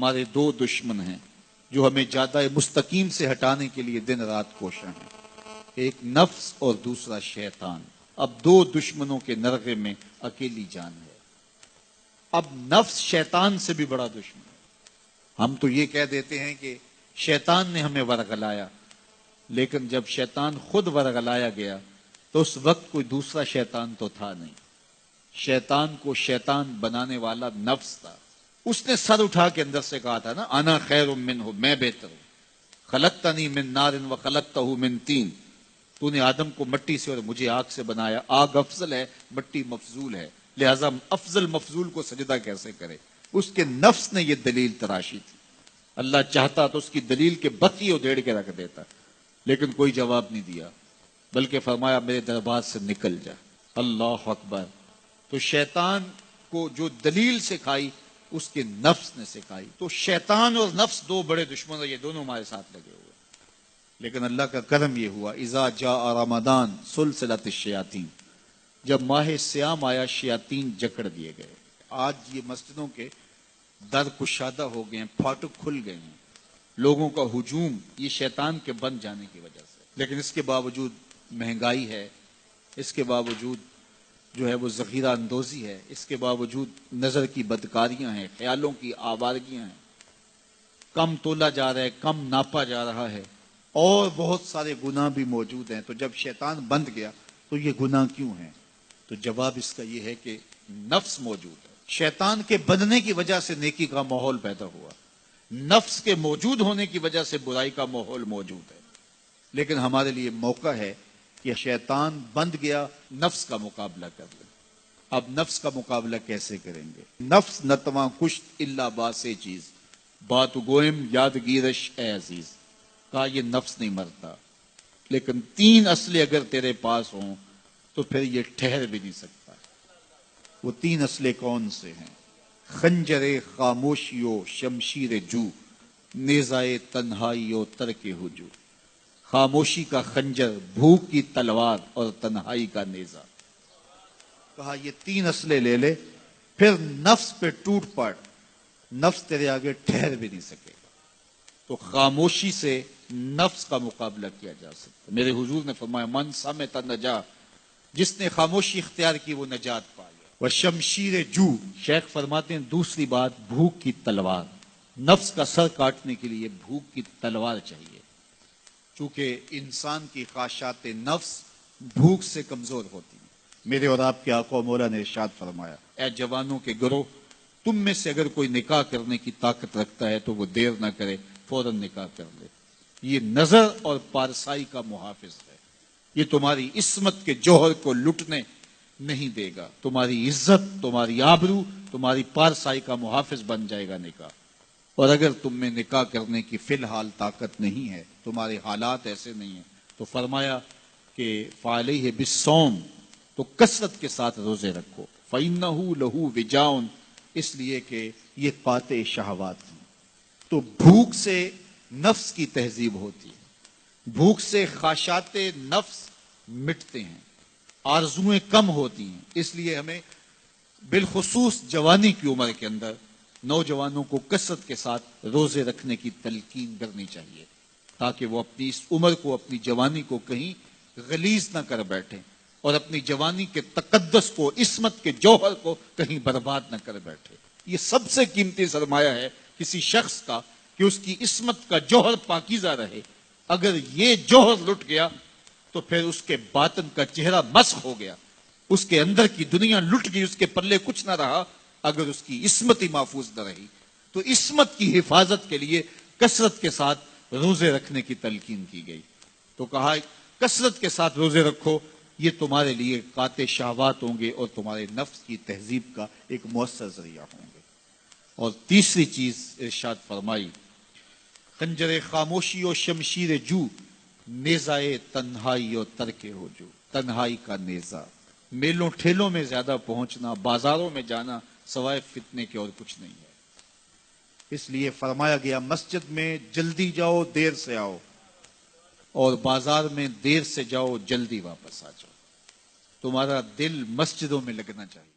ہمارے دو دشمن ہیں جو ہمیں جادہ مستقیم سے ہٹانے کے لیے دن رات کوشاں ہیں، ایک نفس اور دوسرا شیطان۔ اب دو دشمنوں کے نرغے میں اکیلی جان ہے۔ اب نفس شیطان سے بھی بڑا دشمن ہے۔ ہم تو یہ کہہ دیتے ہیں کہ شیطان نے ہمیں ورغلایا، لیکن جب شیطان خود ورغلایا گیا تو اس وقت کوئی دوسرا شیطان تو تھا نہیں۔ شیطان کو شیطان بنانے والا نفس تھا۔ اس نے سر اٹھا کے اندر سے کہا تھا نا، انا خیر منہ، میں بہتر ہوں، خلقتنی من نار وخلقتہ من طین، تو نے آدم کو مٹی سے اور مجھے آگ سے بنایا، آگ افضل ہے، مٹی مفضول ہے، لہذا افضل مفضول کو سجدہ کیسے کرے؟ اس کے نفس نے یہ دلیل تراشی تھی۔ اللہ چاہتا تو اس کی دلیل کے بتی ادھیڑ کے رکھ دیتا، لیکن کوئی جواب نہیں دیا، بلکہ فرمایا میرے دربار سے نکل جا۔ اللہ اکبر۔ تو شیطان کو جو دلیل سکھائی اس کے نفس نے سکھائی۔ تو شیطان اور نفس دو بڑے دشمن ہیں، یہ دونوں ہمارے ساتھ لگے ہوئے۔ لیکن اللہ کا کرم یہ ہوا، اذا جاء رمضان سلسلۃ الشیاطین، جب ماہ سیام آیا شیاطین جکڑ دیے گئے۔ آج یہ مسجدوں کے در کشادہ ہو گئے ہیں، پھاٹک کھل گئے ہیں، لوگوں کا ہجوم یہ شیطان کے بن جانے کی وجہ سے۔ لیکن اس کے باوجود مہنگائی ہے، اس کے باوجود جو ہے وہ ذخیرہ اندوزی ہے، اس کے باوجود نظر کی بدکاریاں ہیں، خیالوں کی آوارگیاں ہیں، کم تولا جا رہا ہے، کم ناپا جا رہا ہے، اور بہت سارے گناہ بھی موجود ہیں۔ تو جب شیطان بند گیا تو یہ گناہ کیوں ہیں؟ تو جواب اس کا یہ ہے کہ نفس موجود ہے۔ شیطان کے بننے کی وجہ سے نیکی کا ماحول پیدا ہوا، نفس کے موجود ہونے کی وجہ سے برائی کا ماحول موجود ہے۔ لیکن ہمارے لیے موقع ہے کہ شیطان بند گیا، نفس کا مقابلہ کر لیں۔ اب نفس کا مقابلہ کیسے کریں گے؟ نفس نتواں کشت الا باسے چیز، بات گوئم یادگیرش اے عزیز۔ کہا یہ نفس نہیں مرتا، لیکن تین اسلحے اگر تیرے پاس ہوں تو پھر یہ ٹھہر بھی نہیں سکتا۔ وہ تین اسلحے کون سے ہیں؟ خنجر خاموشی و شمشیر جو، نیزائے تنہائی و ترک ہجو۔ خاموشی کا خنجر، بھوک کی تلوار اور تنہائی کا نیزہ۔ کہا یہ تین اسلحے لے لے، پھر نفس پہ ٹوٹ پڑ، نفس تیرے آگے ٹھہر بھی نہیں سکے گا۔ تو خاموشی سے نفس کا مقابلہ کیا جا سکتا۔ میرے حضور نے فرمایا من صمت نجا، جس نے خاموشی اختیار کی وہ نجات پا گیا۔ وشمشیر جو، شیخ فرماتے ہیں دوسری بات بھوک کی تلوار۔ نفس کا سر کاٹنے کے لیے بھوک کی تلوار چاہیے، چونکہ انسان کی خواہشات نفس بھوک سے کمزور ہوتی ہیں۔ میرے اور آپ کے آقا و مولا نے ارشاد فرمایا، اے جوانوں کے گروہ، تم میں سے اگر کوئی نکاح کرنے کی طاقت رکھتا ہے تو وہ دیر نہ کرے، فوراً نکاح کر لے۔ یہ نظر اور پارسائی کا محافظ ہے، یہ تمہاری عصمت کے جوہر کو لٹنے نہیں دے گا، تمہاری عزت، تمہاری آبرو، تمہاری پارسائی کا محافظ بن جائے گا نکاح۔ اور اگر تم میں نکاح کرنے کی فی الحال طاقت نہیں ہے، تمہارے حالات ایسے نہیں ہیں، تو فرمایا کہ فعلیہ بالصوم، تو کثرت کے ساتھ روزے رکھو، فإنہ لہ وجاء، اس لیے کہ یہ قاطع شہوات ہیں۔ تو بھوک سے نفس کی تہذیب ہوتی ہے، بھوک سے خواہشات نفس مٹتے ہیں، آرزویں کم ہوتی ہیں۔ اس لیے ہمیں بالخصوص جوانی کی عمر کے اندر نوجوانوں کو کثرت کے ساتھ روزے رکھنے کی تلقین کرنی چاہیے، تاکہ وہ اپنی اس عمر کو، اپنی جوانی کو کہیں غلیظ نہ کر بیٹھیں، اور اپنی جوانی کے تقدس کو، عصمت کے جوہر کو کہیں برباد نہ کر بیٹھے۔ یہ سب سے قیمتی سرمایہ ہے کسی شخص کا کہ اس کی عصمت کا جوہر پاکیزہ رہے۔ اگر یہ جوہر لٹ گیا تو پھر اس کے باطن کا چہرہ مسخ ہو گیا، اس کے اندر کی دنیا لٹ گئی، اس کے پلے کچھ نہ رہا اگر اس کی عصمت ہی محفوظ نہ رہی۔ تو عصمت کی حفاظت کے لیے کثرت کے ساتھ روزے رکھنے کی تلقین کی گئی۔ تو کہا کثرت کے ساتھ روزے رکھو، یہ تمہارے لیے قاطع شہوات ہوں گے اور تمہارے نفس کی تہذیب کا ایک مؤثر ذریعہ ہوں گے۔ اور تیسری چیز ارشاد فرمائی، خنجر خاموشی و شمشیر جو، نیزائے تنہائی و ترک ہجو، تنہائی کا نیزہ۔ میلوں ٹھیلوں میں زیادہ پہنچنا، بازاروں میں جانا سوائے فتنے کے اور کچھ نہیں ہے۔ اس لیے فرمایا گیا مسجد میں جلدی جاؤ دیر سے آؤ، اور بازار میں دیر سے جاؤ جلدی واپس آ جاؤ۔ تمہارا دل مسجدوں میں لگنا چاہیے۔